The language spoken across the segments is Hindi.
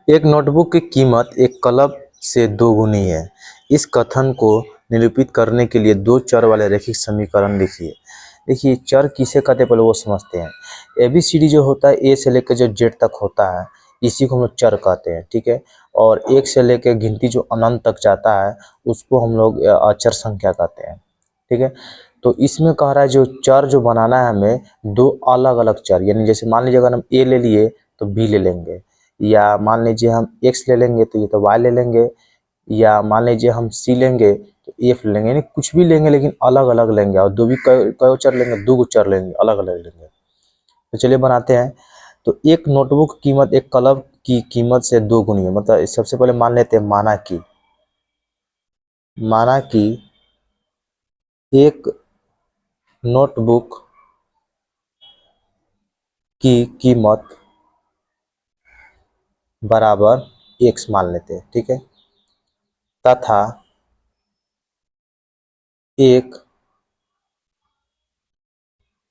एक नोटबुक की कीमत एक कलम से दोगुनी है। इस कथन को निरूपित करने के लिए दो चर वाले रैखिक समीकरण लिखिए। देखिए चर किसे कहते हैं पहले वो समझते हैं। एबीसीडी जो होता है ए से लेकर जो जेड तक होता है इसी को हम लोग चर कहते हैं, ठीक है। और एक से लेकर गिनती जो अनंत तक जाता है उसको हम लोग अचर संख्या कहते हैं, ठीक है। तो इसमें कह रहा है जो चर जो बनाना है हमें दो अलग अलग चर, यानी जैसे मान लीजिए अगर हम ए ले लिए तो बी ले लेंगे, या मान लीजिए हम एक्स ले लेंगे तो ये तो वाई ले लेंगे, या मान लीजिए हम सी लेंगे तो एफ ले लेंगे, यानी कुछ भी लेंगे लेकिन अलग अलग लेंगे। और दो भी कई चर लेंगे, दो गो चर लेंगे, अलग अलग लेंगे। तो चलिए बनाते हैं। तो एक नोटबुक की कीमत एक कलम की कीमत से दो गुनी है। मतलब सबसे पहले मान लेते हैं माना कि एक नोटबुक की कीमत बराबर एक्स मान लेते हैं, ठीक है। तथा एक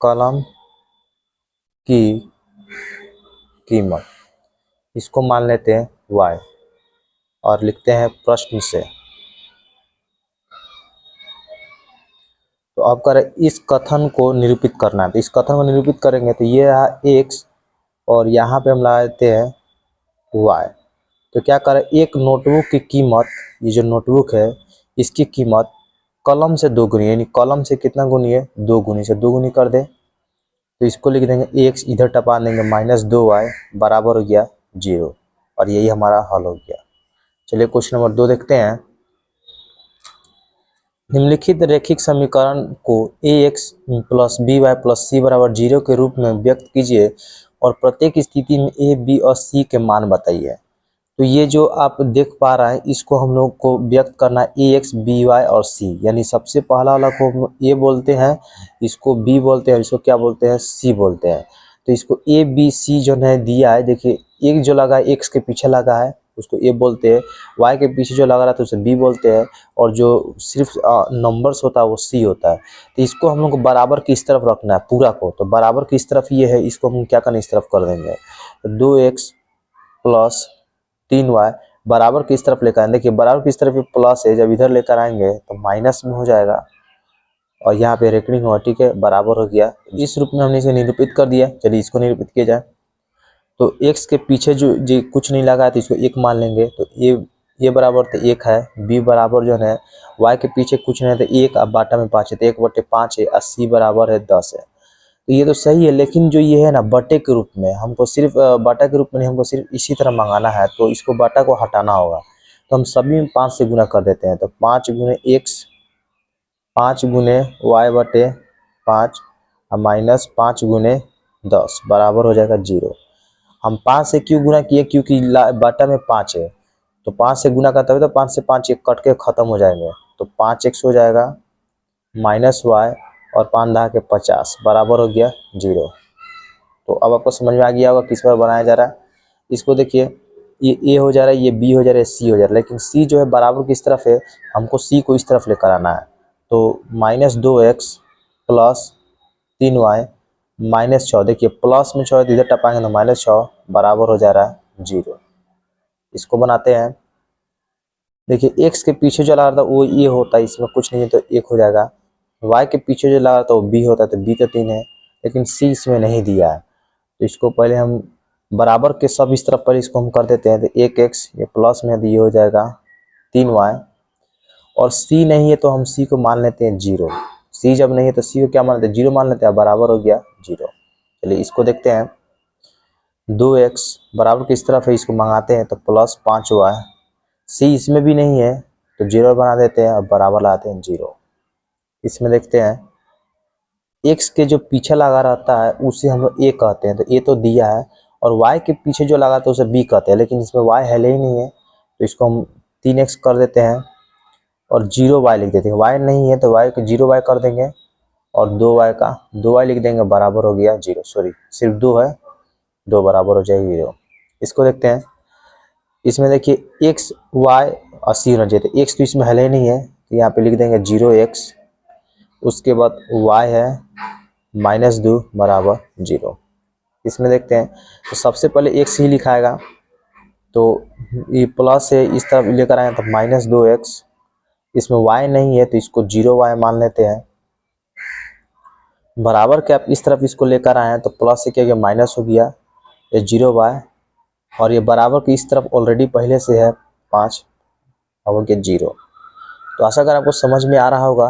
कलम की कीमत, इसको मान लेते हैं y और लिखते हैं प्रश्न से। तो अब करें इस कथन को निरूपित करना है। तो इस कथन को निरूपित करेंगे तो ये रहा x और यहाँ पे हम लाते हैं y। तो क्या करें, एक नोटबुक की कीमत, ये जो नोटबुक है इसकी कीमत कलम से दो गुनी, यानी कलम से कितना गुनी है, दो गुनी से दो गुनी कर दे। तो इसको लिख देंगे x, इधर टपा देंगे -2y बराबर हो गया 0। और यही हमारा हल हो गया। चलिए क्वेश्चन नंबर 2 देखते हैं। निम्नलिखित रैखिक समीकरण को ax plus by plus c बराबर 0 के रूप में व्यक्त कीजिए और प्रत्येक स्थिति में a, b और c के मान बताइए। तो ये जो आप देख पा रहे हैं इसको हम लोग को व्यक्त करना है ax, by और c, यानी सबसे पहला वाला को हम a बोलते हैं, इसको b बोलते हैं, इसको क्या बोलते हैं, c बोलते हैं। तो इसको a, b, c जो है दिया है, देखिए एक जो लगा है x के पीछे लगा है उसको a बोलते हैं, y के पीछे जो लगा रहा था उसे b बोलते हैं, और जो सिर्फ नंबर्स होता है वो c होता है। तो इसको हम लोग को बराबर किस तरफ रखना है पूरा को, तो बराबर किस तरफ ये है इसको हम क्या करना, इस तरफ कर देंगे। तो 2x प्लस 3y बराबर किस तरफ लेकर आएंगे, देखिए बराबर किस तरफ प्लस है, जब इधर लेकर आएंगे तो माइनस में हो जाएगा और यहाँ पे रेकरिंग होगा, ठीक है, बराबर हो गया। इस रूप में हमने इसे निरूपित कर दिया। चलिए इसको निरूपित किया जाए। तो x के पीछे जो कुछ नहीं लगा है तो इसको 1 मान लेंगे। तो ये बराबर तो 1 है, b बराबर जो है y के पीछे कुछ नहीं है तो 1, अब बाटा में 5 है तो 1/5 है, और c बराबर है 10 है। तो ये तो सही है, लेकिन जो ये है ना बटे के रूप में, हमको सिर्फ बाटा के रूप में नहीं, हमको सिर्फ इसी तरह मंगाना है, तो इसको बाटा को हटाना होगा। तो हम सभी में 5 से गुना कर देते हैं। तो 5 गुने x, 5 गुने y/5 और -5 गुने 10 बराबर हो जाएगा 0। हम 5 से क्यों गुना किए, क्योंकि बाटा में 5 है, तो 5 से गुना करते हुए तो 5 से 5 एक कट के खत्म हो जाएंगे। तो 5x हो जाएगा -y और 5 दहा के 50 बराबर हो गया 0। तो अब आपको समझ में आ गया होगा किस पर बनाया जा रहा है। इसको देखिए, ये ए हो जा रहा है, ये बी हो जा रहा है, सी हो जा रहा है, लेकिन सी जो है बराबर किस तरफ है, हमको सी को इस तरफ लेकर आना है। तो -2x प्लस 3y -6, देखिए प्लस में 6 इधर टपाएंगे तो -6 बराबर हो जा रहा है 0। इसको बनाते हैं। देखिए x के पीछे जो लगा रहा था वो ये होता है, इसमें कुछ नहीं है तो 1 हो जाएगा। y के पीछे जो लगा रहा था वो b होता है, तो b तो 3 है, लेकिन c इसमें नहीं दिया है। तो इसको पहले हम बराबर के सब इस तरफ पर इसको हम कर देते हैं। तो 1x ये प्लस में तो ये हो जाएगा 3y, और c नहीं है तो हम c को मान लेते हैं 0। c जब नहीं है तो c को क्या मान लेते हैं, 0 मान लेते हैं, बराबर हो गया 0। चलिए इसको देखते हैं। 2x बराबर किस तरफ है, इसको मंगाते हैं तो प्लस 5y, c इसमें भी नहीं है तो 0 बना देते हैं और बराबर लाते हैं 0। इसमें देखते हैं x के जो पीछे लगा रहता है उसे हम लोग a कहते हैं, तो a तो दिया है, और y के पीछे जो लगा था उसे b कहते हैं, लेकिन इसमें y है ही नहीं है तो इसको हम 3x कर देते हैं और 0y लिख देते हैं। y नहीं है तो y को 0y कर देंगे और 2y लिख देंगे, बराबर हो गया 0। सॉरी सिर्फ 2 है, 2 बराबर हो जाएगी 0। इसको देखते हैं। इसमें देखिए x y और c होना चाहिए, तो x तो इसमें है नहीं है तो यहाँ पे लिख देंगे 0x, उसके बाद y है -2 बराबर 0। इसमें देखते हैं तो सबसे पहले x ही लिखाएगा, तो ये प्लस है, इस तरफ लेकर आए तो -2x, इसमें y नहीं है तो इसको 0y मान लेते हैं। बराबर के आप इस तरफ इसको लेकर आए हैं तो प्लस से क्या गया माइनस हो गया, ये 0y, और ये बराबर की इस तरफ ऑलरेडी पहले से है 5 और हो गया 0। तो आशा अगर आपको समझ में आ रहा होगा